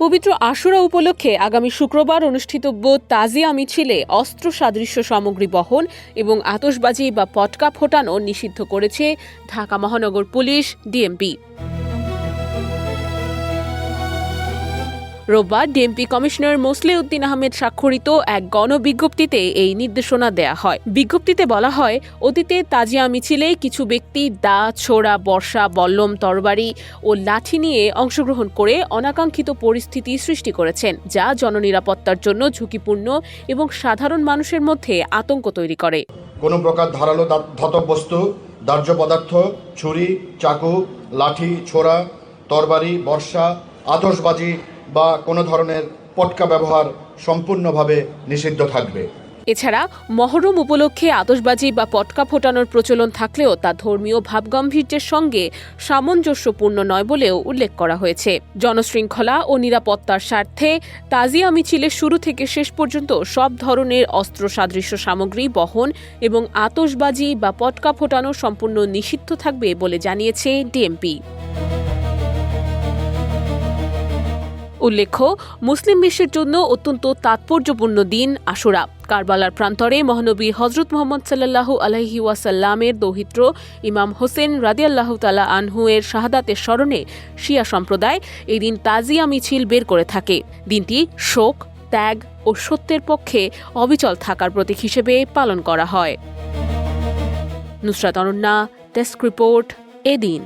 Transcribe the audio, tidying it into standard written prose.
পবিত্র আশুরা উপলক্ষে আগামী শুক্রবার অনুষ্ঠিতব্য তাজিয়া মিছিলে অস্ত্র সাদৃশ্য সামগ্রী বহন এবং আতশবাজি বা পটকা ফোটানো নিষিদ্ধ করেছে ঢাকা মহানগর পুলিশ ডিএমপি। রোববার ডিএমপি কমিশনার মোসলেউদ্দিন আহমেদ স্বাক্ষরিত এক গণবিজ্ঞপ্তিতে এই নির্দেশনা দেয়া হয়। বিজ্ঞপ্তিতে বলা হয়, অতীতে তাজিয়া মিছিলে কিছু ব্যক্তি দা, ছোরা, বর্ষা, বল্লম, তরবারি ও লাঠি নিয়ে অংশগ্রহণ করে অনাকাঙ্ক্ষিত পরিস্থিতি সৃষ্টি করেছেন, যা জননিরাপত্তার জন্য ঝুঁকিপূর্ণ এবং সাধারণ মানুষের মধ্যে আতঙ্ক তৈরি করে। কোনো প্রকার ধারালো ধাতব বস্তু, দাহ্য পদার্থ, ছুরি, চাকু, লাঠি, ছোরা, তরবারি, বর্ষা, আতশবাজি বা কোনো ধরনের পটকা ব্যবহার সম্পূর্ণভাবে নিষিদ্ধ থাকবে। এছাড়া মহরম উপলক্ষে আতশবাজি বা পটকা ফোটানোর প্রচলন থাকলেও তা ধর্মীয় ভাবগাম্ভীর্যের সঙ্গে সামঞ্জস্যপূর্ণ নয় বলেও উল্লেখ করা হয়েছে। জনশৃঙ্খলা ও নিরাপত্তার স্বার্থে তাজিয়া মিছিলের শুরু থেকে শেষ পর্যন্ত সব ধরনের অস্ত্র সাদৃশ্য সামগ্রী বহন এবং আতশবাজি বা পটকা ফোটানো সম্পূর্ণ নিষিদ্ধ থাকবে বলে জানিয়েছে ডিএমপি। উল্লেখ্য, মুসলিম বিশ্বের জন্য অত্যন্ত তাৎপর্যপূর্ণ দিন আশুরা। কারবালার প্রান্তরে মহানবী হযরত মুহাম্মদ সাল্লাল্লাহু আলাইহি ওয়াসাল্লামের দৌহিত্র ইমাম হোসেন রাদিয়াল্লাহু তাআলা আনহু এর শাহাদাতের স্মরণে শিয়া সম্প্রদায় এই দিন তাজিয়া মিছিল বের করে থাকে। দিনটি শোক, ত্যাগ ও সত্যের পক্ষে অবিচল থাকার প্রতীক হিসেবে পালন করা হয়। নুসরাত অনন্যা, ডেস্ক রিপোর্ট, এদিন।